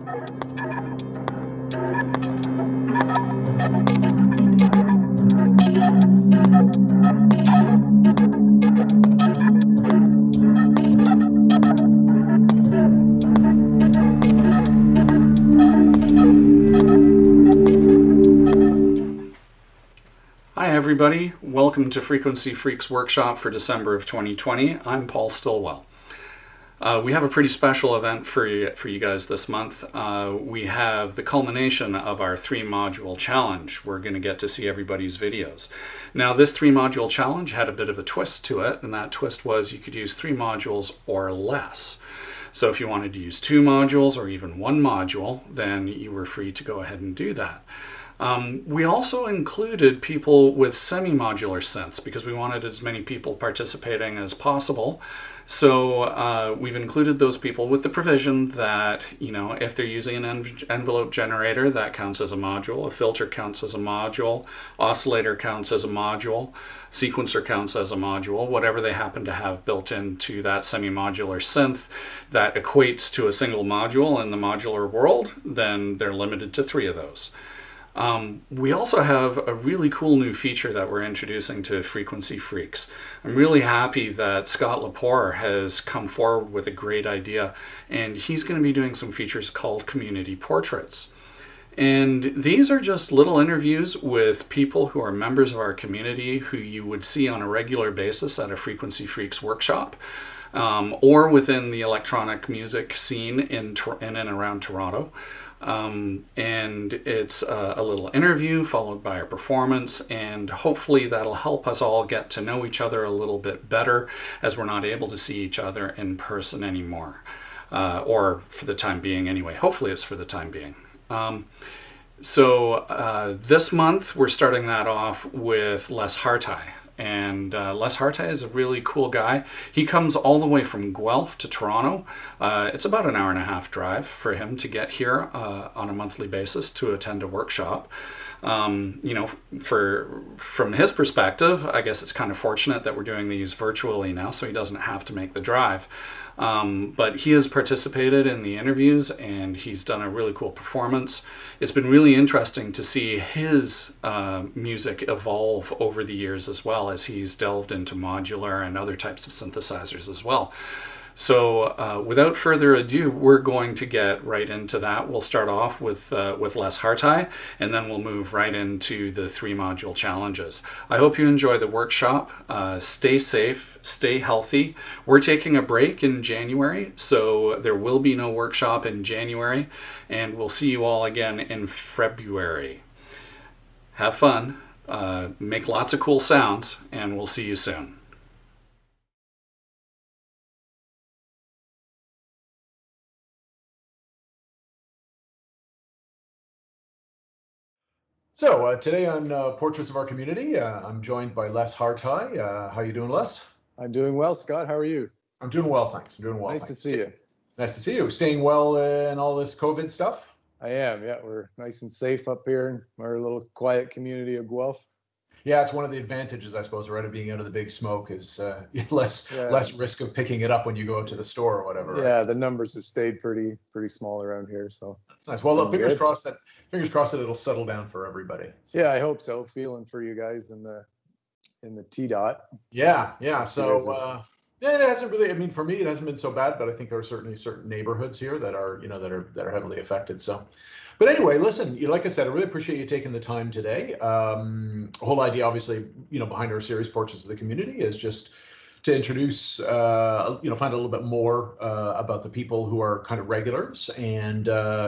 Hi everybody, welcome to Frequency Freaks Workshop for December of 2020. I'm Paul Stillwell. We have a pretty special event for you guys this month. We have the culmination of our 3-module challenge. We're going to get to see everybody's videos. Now this 3-module challenge had a bit of a twist to it, and that twist was you could use 3 modules or less. So if you wanted to use 2 modules or even 1 module, then you were free to go ahead and do that. We also included people with semi-modular synths because we wanted as many people participating as possible. So we've included those people with the provision that, you know, if they're using an envelope generator, that counts as a module, a filter counts as a module, oscillator counts as a module, sequencer counts as a module, whatever they happen to have built into that semi-modular synth that equates to a single module in the modular world, then they're limited to 3 of those. We also have a really cool new feature that we're introducing to Frequency Freaks. I'm really happy that Scott Lepore has come forward with a great idea, and he's going to be doing some features called Community Portraits. And these are just little interviews with people who are members of our community who you would see on a regular basis at a Frequency Freaks workshop. Or within the electronic music scene in and around Toronto. And it's a little interview followed by a performance, and hopefully that'll help us all get to know each other a little bit better as we're not able to see each other in person anymore. Or for the time being anyway. Hopefully it's for the time being. So this month we're starting that off with Les Hartai. And Les Harte is a really cool guy. He comes all the way from Guelph to Toronto. It's about an hour-and-a-half drive for him to get here on a monthly basis to attend a workshop. You know, from his perspective, I guess it's kind of fortunate that we're doing these virtually now, so he doesn't have to make the drive. But he has participated in the interviews and he's done a really cool performance. It's been really interesting to see his music evolve over the years as well as he's delved into modular and other types of synthesizers as well. So without further ado, we're going to get right into that. We'll start off with Les Hartai, and then we'll move right into the 3-module challenges. I hope you enjoy the workshop. Stay safe, stay healthy. We're taking a break in January, so there will be no workshop in January, and we'll see you all again in February. Have fun, make lots of cool sounds, and we'll see you soon. So today on Portraits of Our Community, I'm joined by Les Hartai. How you doing, Les? I'm doing well, Scott. How are you? I'm doing well, thanks. I'm doing well. Nice to see you. Nice to see you. Staying well in all this COVID stuff? I am, yeah. We're nice and safe up here in our little quiet community of Guelph. Yeah, it's one of the advantages, I suppose, right, of being out of the big smoke is less risk of picking it up when you go out to the store or whatever. Right? Yeah, the numbers have stayed pretty small around here, so that's nice. Well, look, fingers crossed that it'll settle down for everybody. So. Yeah, I hope so. Feeling for you guys in the T-dot. Yeah. So yeah, it hasn't really. I mean, for me, it hasn't been so bad, but I think there are certainly certain neighborhoods here that are that are heavily affected. So. But anyway, listen, like I said, I really appreciate you taking the time today. The whole idea, obviously, behind our series, Portraits of the Community, is just to introduce, find a little bit more about the people who are kind of regulars and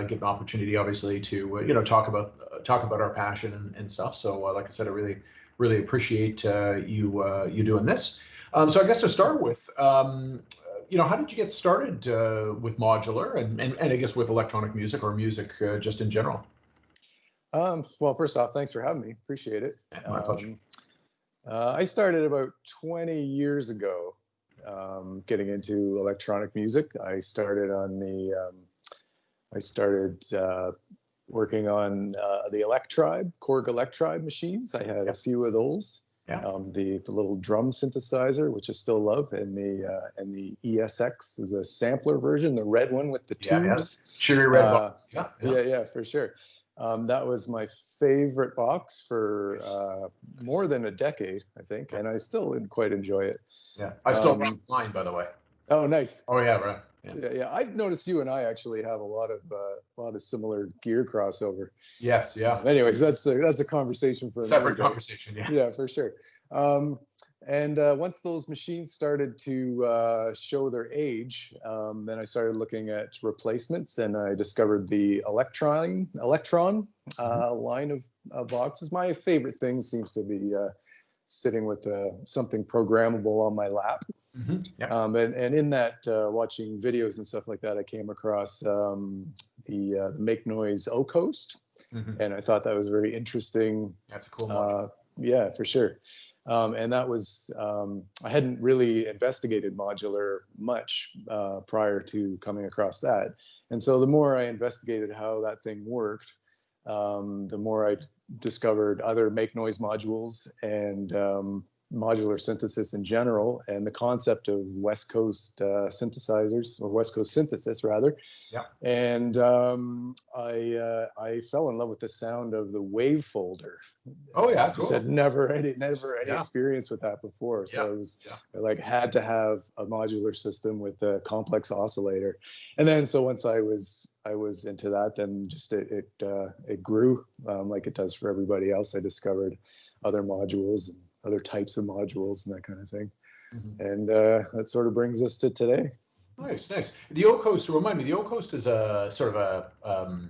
give an opportunity, obviously, to, talk about our passion and stuff. So, like I said, I really, really appreciate you doing this. So I guess to start with, how did you get started with modular and I guess with electronic music or music just in general? Well, first off, thanks for having me. Appreciate it. Yeah, my pleasure. I started about 20 years ago getting into electronic music. I started working on the Electribe, Korg Electribe machines. I had a few of those. Yeah. The little drum synthesizer, which I still love, and the ESX, the sampler version, the red one with the tubes. Cherry red box. Yeah, for sure. That was my favorite box for more than a decade, I think, and I still quite enjoy it. Yeah, I still run mine, by the way. Oh, nice. Oh yeah, right. Yeah. I've noticed you and I actually have a lot of similar gear crossover. Yes, yeah. Anyways, that's a conversation for separate conversation. Yeah. Yeah, for sure. And once those machines started to show their age, then I started looking at replacements, and I discovered the Electron line of boxes. My favorite thing seems to be sitting with something programmable on my lap. Mm-hmm. Yep. And in that, watching videos and stuff like that, I came across the Make Noise O-Coast, and I thought that was very interesting. That's a cool module. Yeah, for sure. And that was, I hadn't really investigated modular much prior to coming across that. And so the more I investigated how that thing worked, the more I discovered other Make Noise modules and modular synthesis in general, and the concept of West Coast synthesizers, or West Coast synthesis rather. Yeah. And I fell in love with the sound of the wave folder. Oh yeah, I cool. just had never any experience with that before. So I had to have a modular system with a complex oscillator. And then so once I was into that, then just it grew like it does for everybody else. I discovered other modules and other types of modules and that kind of thing. And that sort of brings us to today. Nice. The O-Coast, remind me, the O-Coast is a sort of a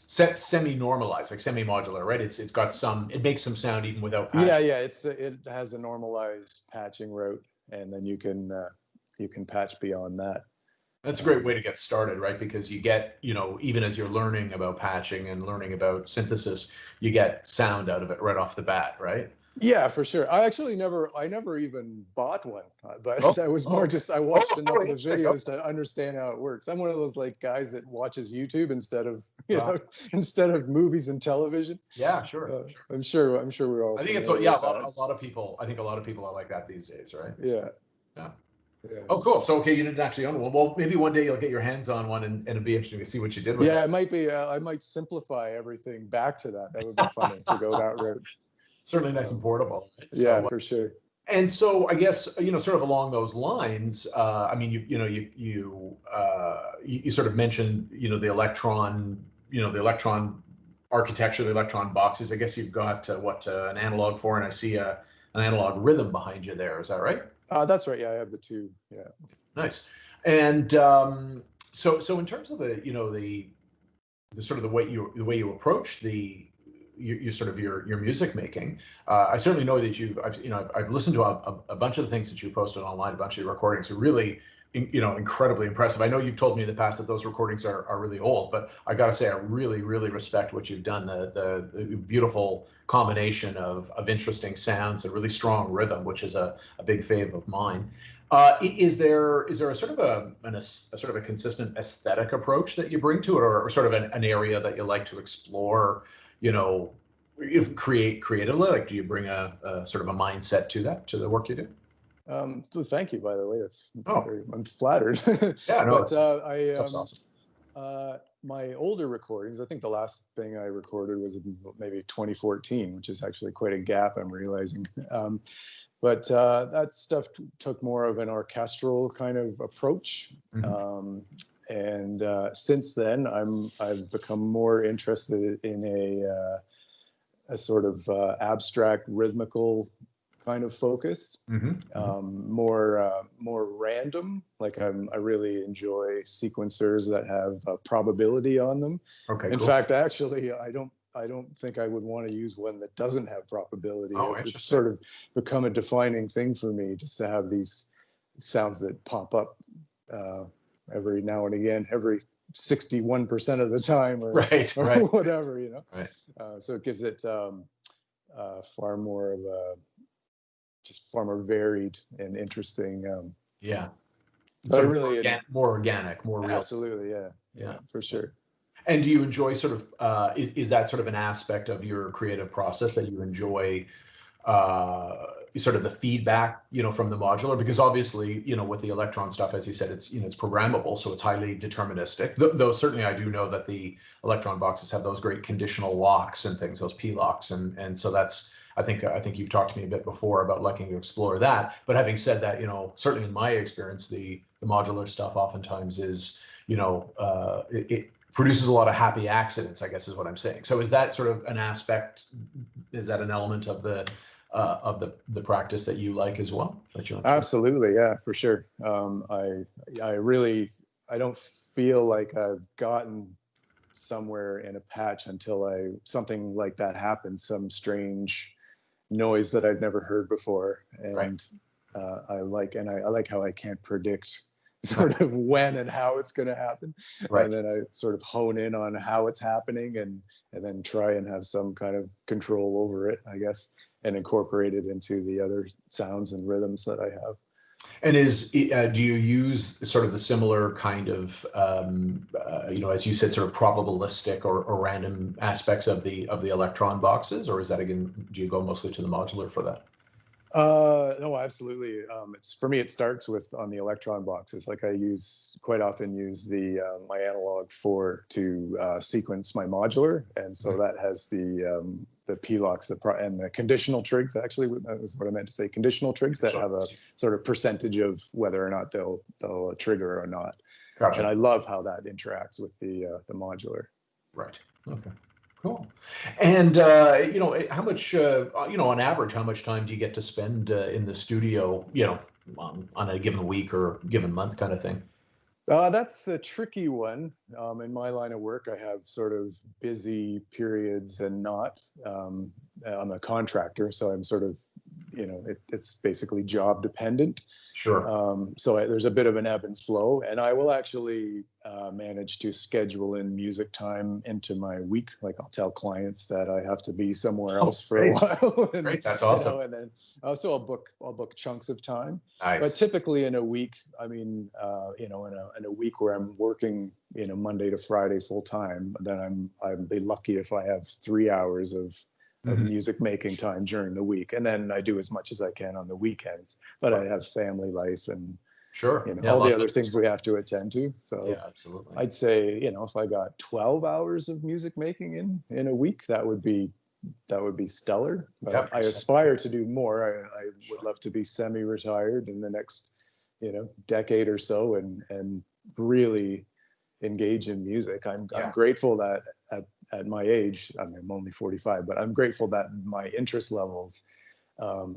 semi-normalized, like semi-modular, right? It makes some sound even without patching. Yeah. It has a normalized patching route, and then you can patch beyond that. That's a great way to get started, right? Because you get, even as you're learning about patching and learning about synthesis, you get sound out of it right off the bat, right? Yeah, for sure. I never even bought one, but I was more just, I watched enough of the videos to understand how it works. I'm one of those like guys that watches YouTube instead of, instead of movies and television. Yeah, sure. I'm sure we're all. I think it's, a lot of people are like that these days, right? Yeah. Oh, cool. So, okay, you didn't actually own one. Well, maybe one day you'll get your hands on one, and it'd be interesting to see what you did with it. Yeah, it might be. I might simplify everything back to that. That would be fun to go that route. Certainly nice and portable. Right? Yeah, for sure. And so I guess, sort of along those lines, I mean, you sort of mentioned, the electron architecture, the electron boxes. I guess you've got an analog for, and I see an analog rhythm behind you there. Is that right? That's right. Yeah, I have the two. Yeah. Nice. And so in terms of the sort of the way you approach your music making, I certainly know that I've listened to a bunch of the things that you posted online, a bunch of your recordings are really incredibly impressive. I know you've told me in the past that those recordings are really old, but I got to say I really, really respect what you've done. The beautiful combination of interesting sounds and really strong rhythm, which is a big fave of mine. Is there a sort of a consistent aesthetic approach that you bring to it, or sort of an area that you like to explore? Creatively, like, do you bring a sort of a mindset to the work you do? So thank you, by the way. I'm flattered. Yeah, no, that's awesome. My older recordings, I think the last thing I recorded was maybe 2014, which is actually quite a gap, I'm realizing. But that stuff took more of an orchestral kind of approach. And since then, I've become more interested in a sort of abstract rhythmical kind of focus, more random. Like I really enjoy sequencers that have probability on them. Okay. In fact, actually, I don't think I would want to use one that doesn't have probability. It's sort of become a defining thing for me, just to have these sounds that pop up every now and again, every 61% of the time, or whatever, Right. So it gives it far more varied and interesting. But so really more organic, more real. Absolutely, yeah, for sure. And do you enjoy sort of is that sort of an aspect of your creative process that you enjoy sort of the feedback, from the modular, because obviously, with the electron stuff, as you said, it's, it's programmable, so it's highly deterministic. Though certainly I do know that the electron boxes have those great conditional locks and things, those P locks, and so that's, I think you've talked to me a bit before about liking to explore that. But having said that, certainly in my experience, the modular stuff oftentimes is, it produces a lot of happy accidents, I guess is what I'm saying. So is that sort of an aspect? Is that an element of the practice that you like as well? Absolutely, yeah, for sure. I don't feel like I've gotten somewhere in a patch until something like that happens, some strange noise that I've never heard before, and right. I like how I can't predict sort of when and how it's going to happen, right. And then I sort of hone in on how it's happening, and then try and have some kind of control over it, I guess, and incorporate it into the other sounds and rhythms that I have. And do you use sort of the similar kind of, as you said, sort of probabilistic or random aspects of the electron boxes, or is that, again, do you go mostly to the modular for that? No, absolutely. For me, it starts with on the electron boxes. Like I quite often use the my analog 4 to sequence my modular, and so that has the P locks, and the conditional trigs. Actually, that was what I meant to say. Conditional trigs that have a sort of percentage of whether or not they'll trigger or not. Gotcha. And I love how that interacts with the modular. Right. Okay. Cool. And how much, on average, how much time do you get to spend in the studio, on a given week or given month kind of thing? That's a tricky one. In my line of work, I have sort of busy periods and not. I'm a contractor, so I'm sort of, it's basically job dependent. Sure. So there's a bit of an ebb and flow, and I will actually manage to schedule in music time into my week. Like I'll tell clients that I have to be somewhere else for a while. And, great, that's awesome. And then also I'll book chunks of time. Nice. But typically in a week, I mean, in a week where I'm working, Monday to Friday full time, then I'd be lucky if I have 3 hours of music making time during the week, and then I do as much as I can on the weekends. But I have family life and sure, all the other things we have to attend to. So yeah, absolutely. I'd say if I got 12 hours of music making in a week, that would be stellar. But yep, I aspire to do more. I would love to be semi-retired in the next decade or so, and really engage in music. I'm grateful that at my age, I mean, I'm only 45, but I'm grateful that my interest levels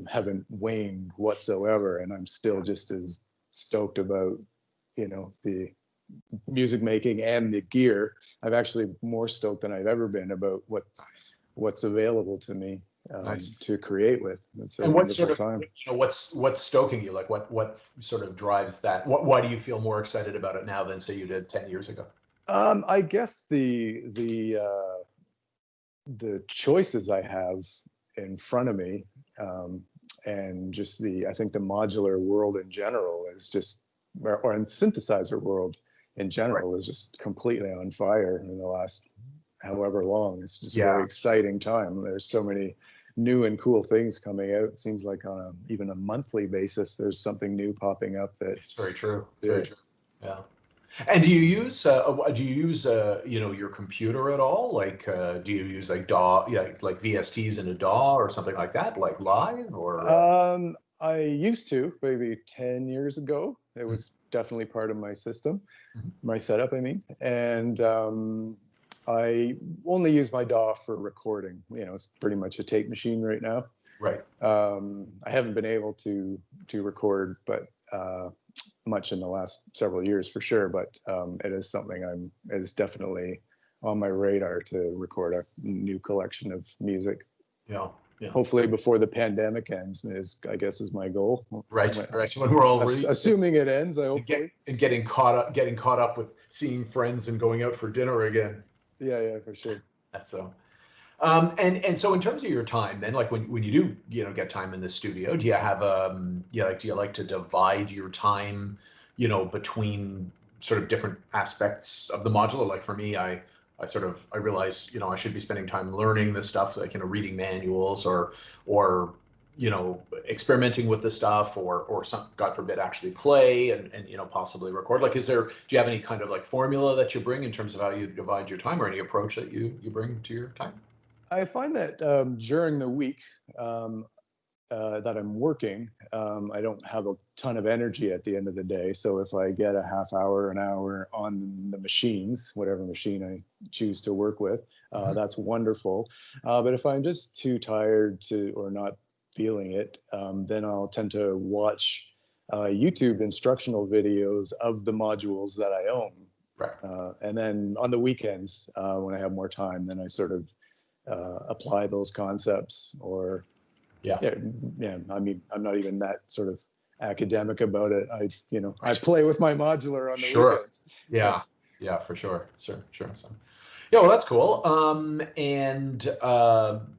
haven't waned whatsoever, and I'm still just as stoked about the music making and the gear. I'm actually more stoked than I've ever been about what's available to me to create with. And what sort of time. What's stoking you? Like what sort of drives that? Why do you feel more excited about it now than say you did 10 years ago? I guess the choices I have in front of me, and just I think the modular world in general is just, or in synthesizer world in general, is just completely on fire in the last however long. It's just a very exciting time. There's so many new and cool things coming out. It seems like on even a monthly basis, there's something new popping up. It's very true. Very true. Yeah. And do you use your computer at all? Like, do you use like DAW, like VSTs in a DAW or something like that, like live or? I used to, maybe 10 years ago. It was definitely part of my system, my setup, I mean. And I only use my DAW for recording. It's pretty much a tape machine right now. Right. I haven't been able to record, but much in the last several years for sure. But it is something it is definitely on my radar to record a new collection of music. Yeah. Hopefully before the pandemic ends I guess is my goal. Right. When we're all assuming it ends, I hope. And getting caught up with seeing friends and going out for dinner again. Yeah, for sure. That's so. And so in terms of your time, then, like when you do get time in the studio, do you have do you like to divide your time, between sort of different aspects of the modular? Like for me, I realize I should be spending time learning this stuff, like reading manuals or experimenting with the stuff, or some, God forbid, actually play and possibly record? Like, do you have any kind of like formula that you bring in terms of how you divide your time, or any approach that you bring to your time? I find that during the week that I'm working, I don't have a ton of energy at the end of the day. So if I get a half hour, an hour on the machines, whatever machine I choose to work with, that's wonderful. But if I'm just too tired or not feeling it, then I'll tend to watch YouTube instructional videos of the modules that I own. Right. And then on the weekends, when I have more time, then I sort of apply those concepts. Or yeah. I mean, I'm not even that sort of academic about it. I play with my modular on the weekends. Yeah, for sure. Sure. So, yeah, well, that's cool.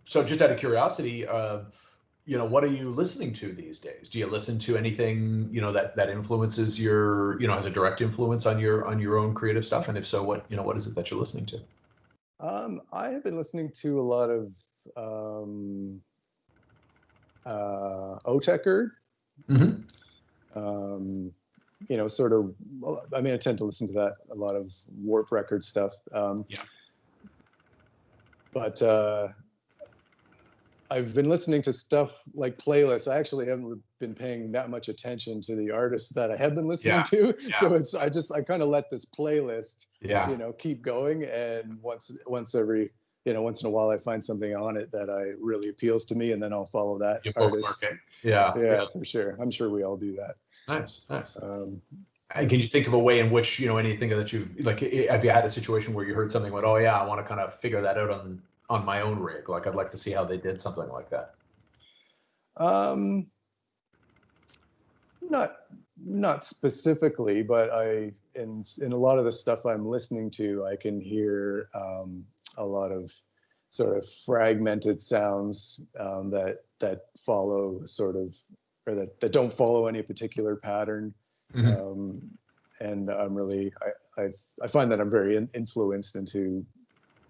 So just out of curiosity, what are you listening to these days? Do you listen to anything, that influences your, has a direct influence on your own creative stuff? And if so, what is it that you're listening to? I have been listening to a lot of Otecker. Sort of, I mean, I tend to listen to that, a lot of Warp Record stuff. But I've been listening to stuff like playlists. I actually haven't been paying that much attention to the artists that I have been listening to. So I kind of let this playlist, keep going. And once in a while I find something on it that really appeals to me, and then I'll follow that artist. Yeah, for sure. I'm sure we all do that. Nice. And can you think of a way in which, anything that you've, like, have you had a situation where you heard something went, oh yeah, I want to kind of figure that out on my own rig? Like, I'd like to see how they did something like that. Not specifically, but in a lot of the stuff I'm listening to, I can hear a lot of sort of fragmented sounds that follow sort of, or that don't follow any particular pattern. And I'm really, I find that I'm very influenced into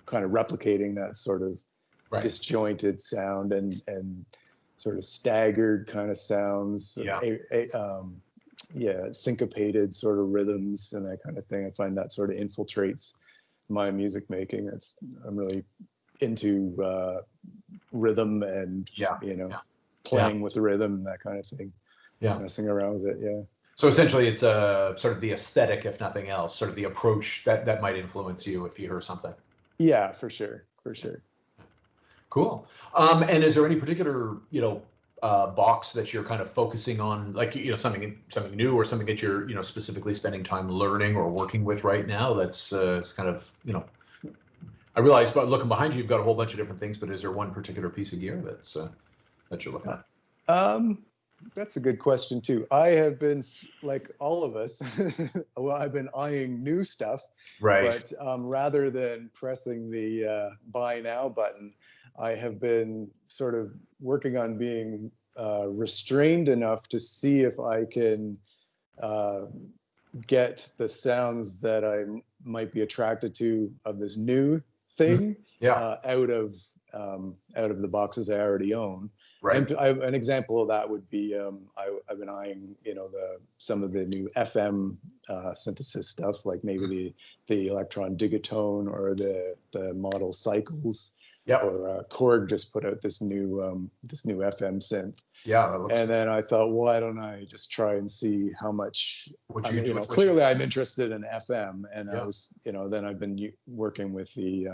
kind of replicating that sort of disjointed sound and sort of staggered kind of sounds, syncopated sort of rhythms and that kind of thing. I find that sort of infiltrates my music making. I'm really into rhythm and playing with the rhythm and that kind of thing. Messing around with it. So essentially, it's sort of the aesthetic, if nothing else, sort of the approach that might influence you if you hear something. Yeah, for sure. Cool. And is there any particular, box that you're kind of focusing on, like, something new, or something that you're, specifically spending time learning or working with right now? That's kind of, I realize, but looking behind you, you've got a whole bunch of different things, but is there one particular piece of gear that you're looking at? That's a good question too. I have been, like all of us, well, I've been eyeing new stuff, but rather than pressing the buy now button, I have been sort of working on being restrained enough to see if I can get the sounds that I might be attracted to of this new thing out of the boxes I already own. And an example of that would be I've been eyeing some of the new FM synthesis stuff, like maybe the Electron Digatone or the Model Cycles. Or Korg just put out this new FM synth. And then I thought, why don't I just try and see how much? Clearly, I'm interested in FM, and I was, then I've been working with the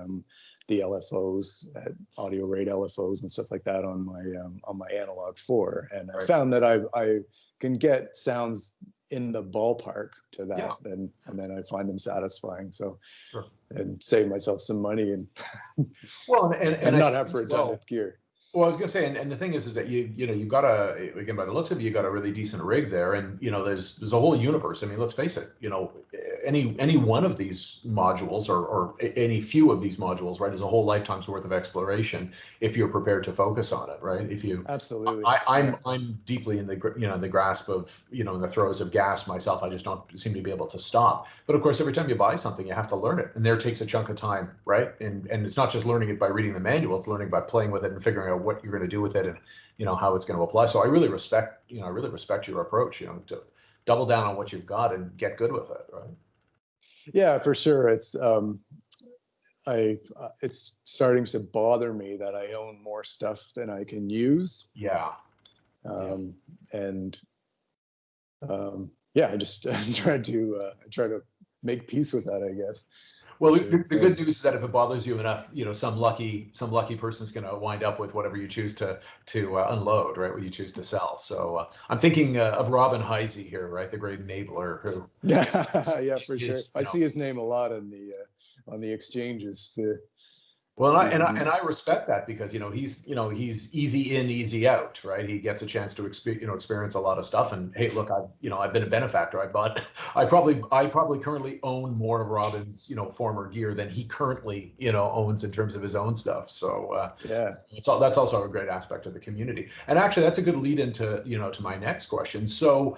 LFOs, audio rate LFOs and stuff like that on my Analog 4, and I found that I can get sounds in the ballpark to that, and then I find them satisfying. So, and save myself some money and and not have redundant gear. Well, I was gonna say, and the thing is that you got again, by the looks of it, you got a really decent rig there, and there's a whole universe. I mean, let's face it, any one of these modules or any few of these modules, right, is a whole lifetime's worth of exploration if you're prepared to focus on it, right? If you absolutely, I'm deeply in the the grasp of in the throes of gas myself. I just don't seem to be able to stop. But of course, every time you buy something, you have to learn it, and there takes a chunk of time, right? And it's not just learning it by reading the manual; it's learning by playing with it and figuring out what you're going to do with it and, how it's going to apply. So I really respect your approach, to double down on what you've got and get good with it, right? Yeah, for sure. It's it's starting to bother me that I own more stuff than I can use. Yeah. And I just try to make peace with that, I guess. Well, the good news is that if it bothers you enough, some lucky person's going to wind up with whatever you choose to unload, right? What you choose to sell. So I'm thinking of Robin Heise here, right? The great enabler who. Yeah, for sure. I see his name a lot on the exchanges. Well, and I respect that because he's easy in, easy out, right? He gets a chance to experience a lot of stuff. And hey, look, I've been a benefactor. I probably currently own more of Robin's former gear than he currently owns in terms of his own stuff. So that's also a great aspect of the community. And actually, that's a good lead into to my next question. So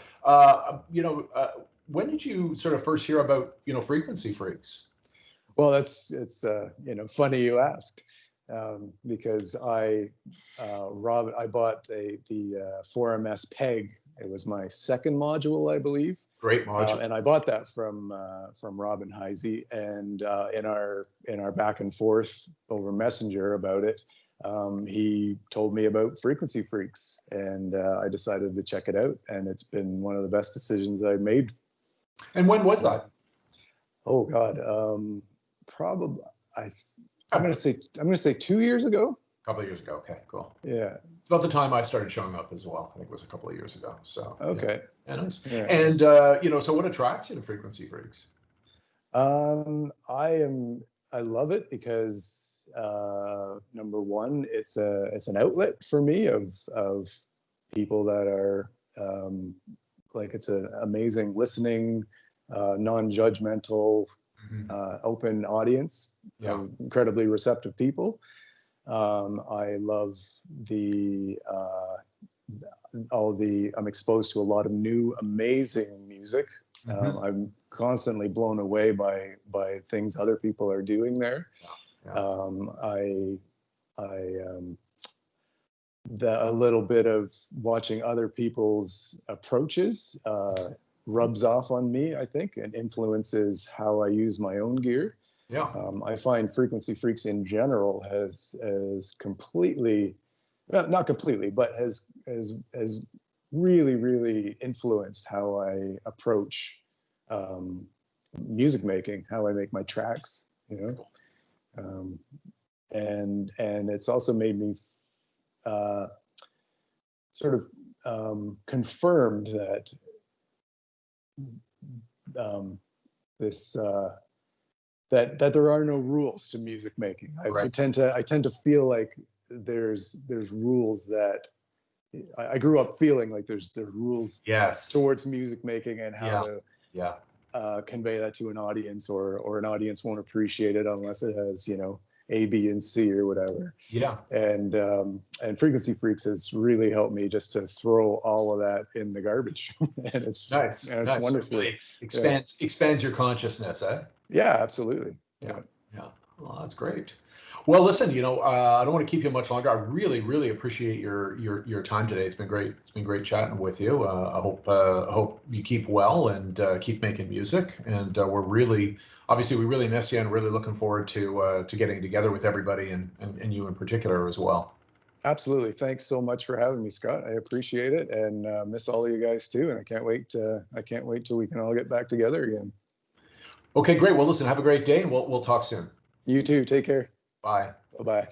when did you sort of first hear about Frequency Freaks? Well, it's funny you asked, because I bought the 4MS PEG. It was my second module, I believe. Great module. And I bought that from Robin Heise, and in our back and forth over Messenger about it, he told me about Frequency Freaks, and I decided to check it out, and it's been one of the best decisions I've made. And when was that? Oh God. Probably, I'm gonna say 2 years ago. A couple of years ago. Okay, cool. Yeah, it's about the time I started showing up as well. I think it was a couple of years ago. So okay, yeah, nice. Yeah. And so what attracts you to Frequency Freaks? I love it because number one, it's an outlet for me of people that are it's an amazing listening, non-judgmental. Open audience, incredibly receptive people. I love I'm exposed to a lot of new, amazing music. I'm constantly blown away by things other people are doing there. A little bit of watching other people's approaches rubs off on me, I think, and influences how I use my own gear. Yeah. I find Frequency Freaks in general has completely, not completely, but has really, really influenced how I approach music making, how I make my tracks, and it's also made me sort of confirmed that that there are no rules to music making. I tend to feel like there's rules that I grew up feeling like there's rules towards music making and how to convey that to an audience, or an audience won't appreciate it unless it has A, B, and C or whatever. Yeah. And Frequency Freaks has really helped me just to throw all of that in the garbage. And it's nice. And it's wonderful. Really expands your consciousness, eh? Yeah, absolutely. Yeah. Well, that's great. Well, listen, I don't want to keep you much longer. I really, really appreciate your time today. It's been great. It's been great chatting with you. I hope you keep well and keep making music. And we really miss you, and really looking forward to getting together with everybody and you in particular as well. Absolutely. Thanks so much for having me, Scott. I appreciate it, and miss all of you guys too. And I can't wait till we can all get back together again. Okay, great. Well, listen, have a great day, and we'll talk soon. You too. Take care. Bye. Bye-bye.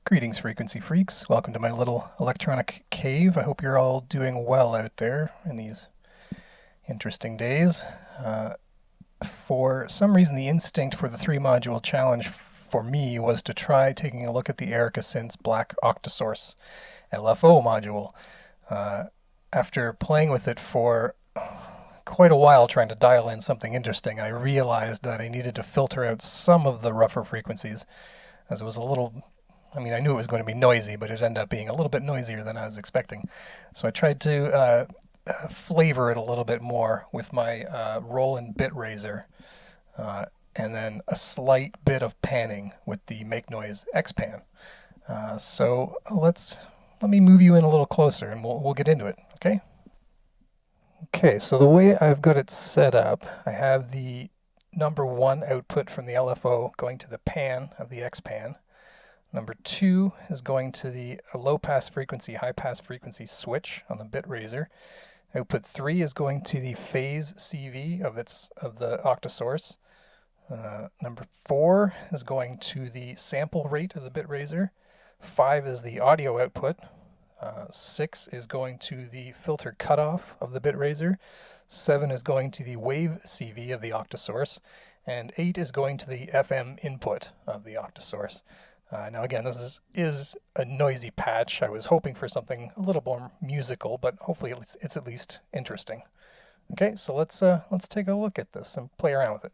Greetings, frequency freaks. Welcome to my little electronic cave. I hope you're all doing well out there in these interesting days. For some reason, the instinct for the 3-module challenge for me was to try taking a look at the Erica Synth's Black Octosource LFO module. After playing with it for quite a while trying to dial in something interesting, I realized that I needed to filter out some of the rougher frequencies, as it was a little... I knew it was going to be noisy, but it ended up being a little bit noisier than I was expecting. So I tried to flavor it a little bit more with my Roland bit raiser, and then a slight bit of panning with the Make Noise X-Pan. So let me move you in a little closer, and we'll get into it, okay? Okay, so the way I've got it set up, I have the number 1 output from the LFO going to the pan of the X-Pan. Number 2 is going to the low-pass frequency, high-pass frequency switch on the bit raiser. Output 3 is going to the phase CV of the Octosource. Number 4 is going to the sample rate of the bit raiser. 5 is the audio output. 6 is going to the filter cutoff of the bit raiser. 7 is going to the wave CV of the Octosource. And 8 is going to the FM input of the Octosource. Now again, this is a noisy patch. I was hoping for something a little more musical, but hopefully it's at least interesting. Okay, so let's take a look at this and play around with it.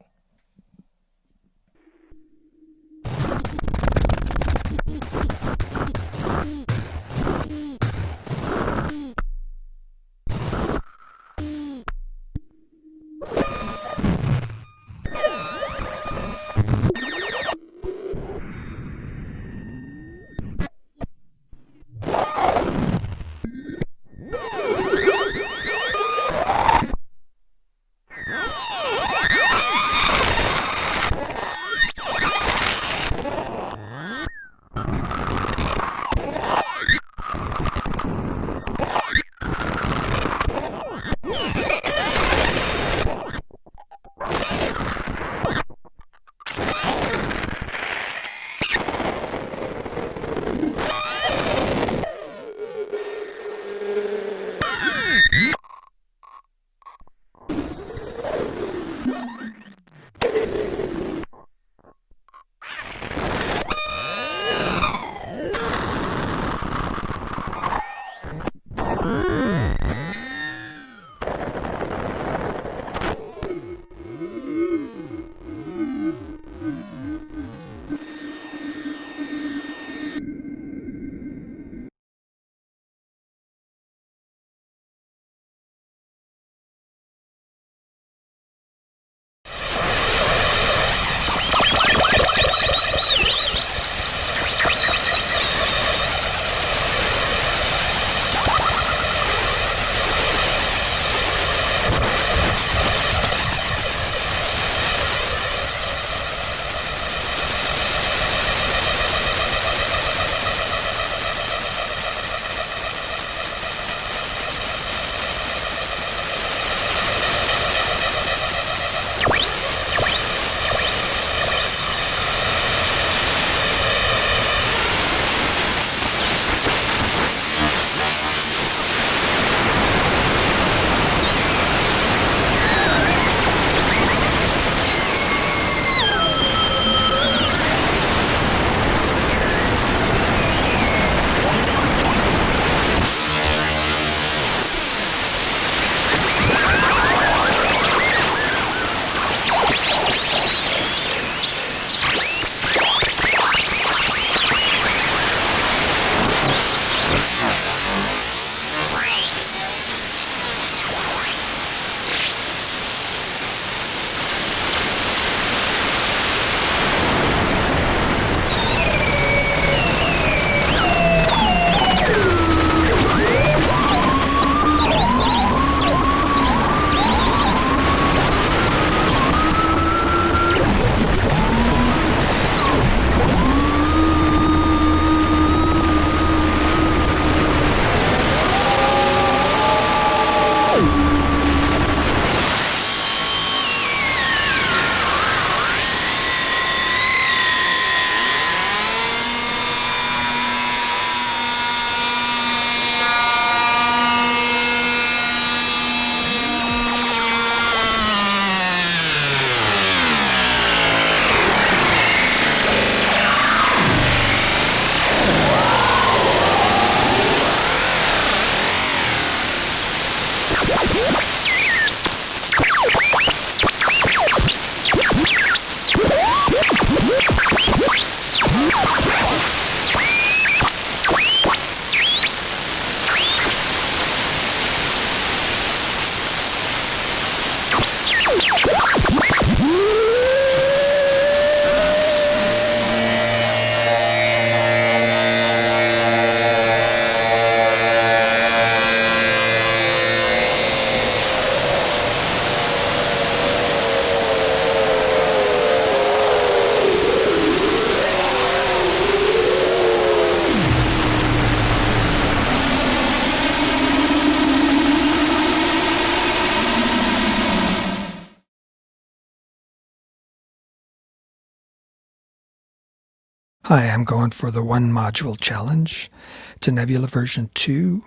Hi, I'm going for the one module challenge. It's a Nebula version 2.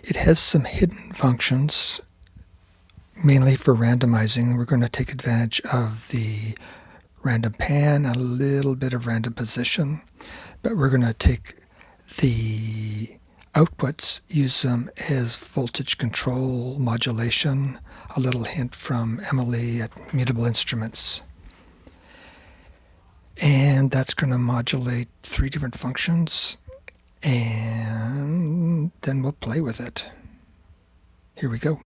It has some hidden functions, mainly for randomizing. We're going to take advantage of the random pan, a little bit of random position, but we're going to take the outputs, use them as voltage control modulation, a little hint from Emily at Mutable Instruments. And that's going to modulate 3 different functions, and then we'll play with it. Here we go.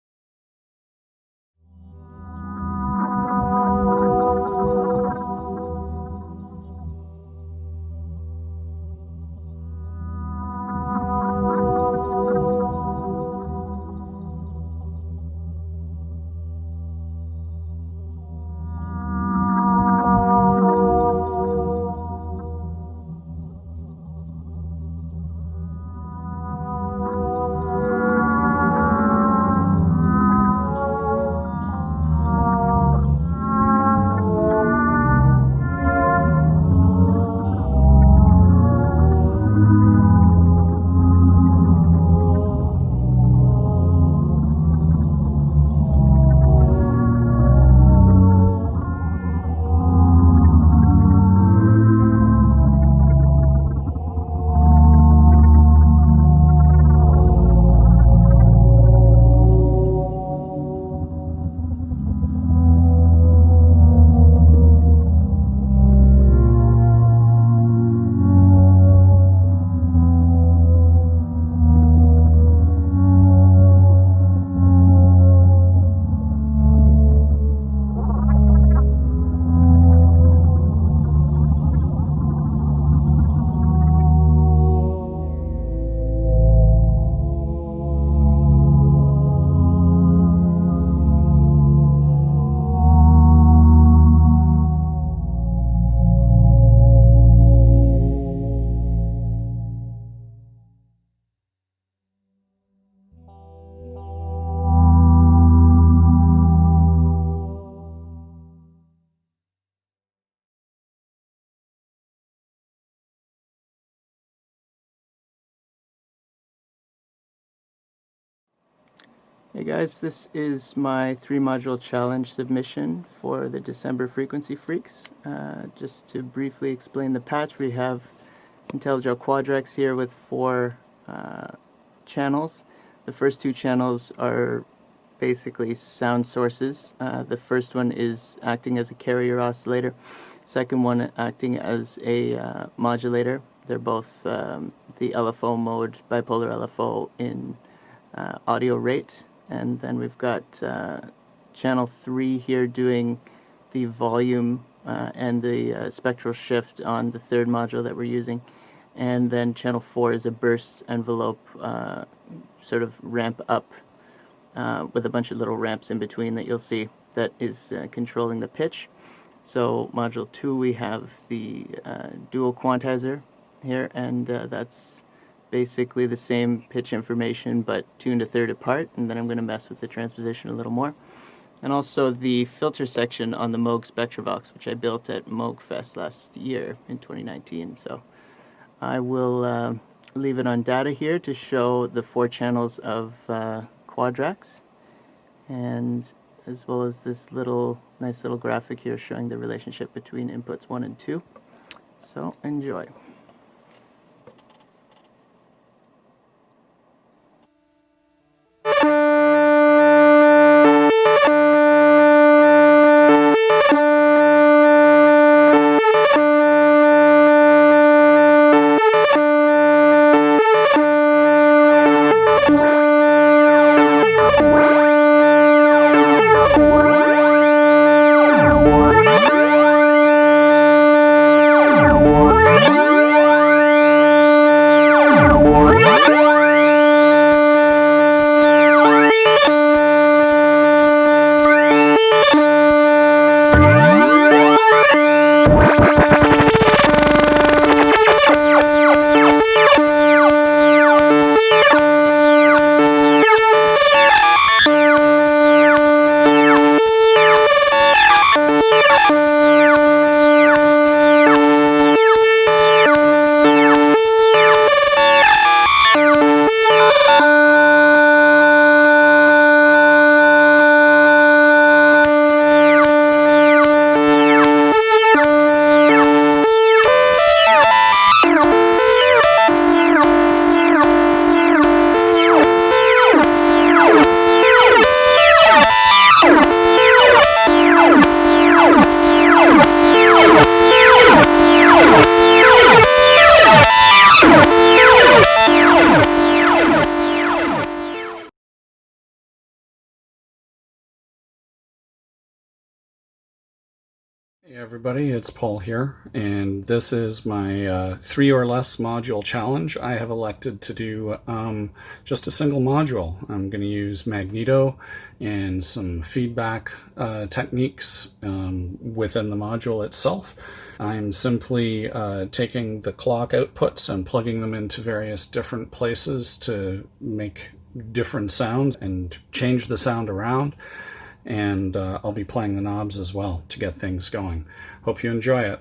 Hey guys, this is my 3-module challenge submission for the December Frequency Freaks. Just to briefly explain the patch, we have IntelliGel Quadrex here with 4 channels. The first 2 channels are basically sound sources. The first one is acting as a carrier oscillator, second one acting as a modulator. They're both the LFO mode, bipolar LFO in audio rate. And then we've got channel 3 here doing the volume and the spectral shift on the 3rd module that we're using. And then channel 4 is a burst envelope sort of ramp up with a bunch of little ramps in between that you'll see that is controlling the pitch. So module 2 we have the dual quantizer here, and that's basically the same pitch information but tuned a third apart, and then I'm going to mess with the transposition a little more. And also the filter section on the Moog Spectravox, which I built at Moog Fest last year in 2019. So I will leave it on data here to show the 4 channels of Quadrax, and as well as this nice little graphic here showing the relationship between inputs 1 and 2. So enjoy. What? Hey everybody, it's Paul here, and this is my 3 or less module challenge. I have elected to do just a single module. I'm going to use magneto and some feedback techniques within the module itself. I'm simply taking the clock outputs and plugging them into various different places to make different sounds and change the sound around. And I'll be playing the knobs as well to get things going. Hope you enjoy it.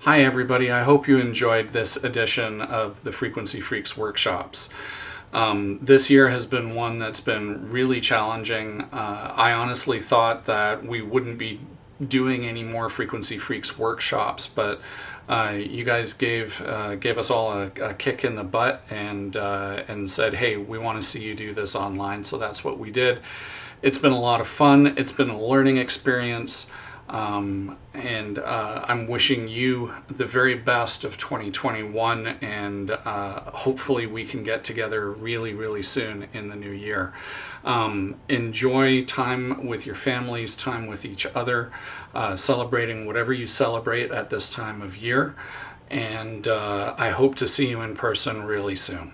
Hi everybody, I hope you enjoyed this edition of the Frequency Freaks workshops. This year has been one that's been really challenging. I honestly thought that we wouldn't be doing any more Frequency Freaks workshops, but you guys gave us all a kick in the butt and said, hey, we want to see you do this online, so that's what we did. It's been a lot of fun. It's been a learning experience. And I'm wishing you the very best of 2021, and hopefully we can get together really, really soon in the new year. Enjoy time with your families, time with each other, celebrating whatever you celebrate at this time of year, and I hope to see you in person really soon.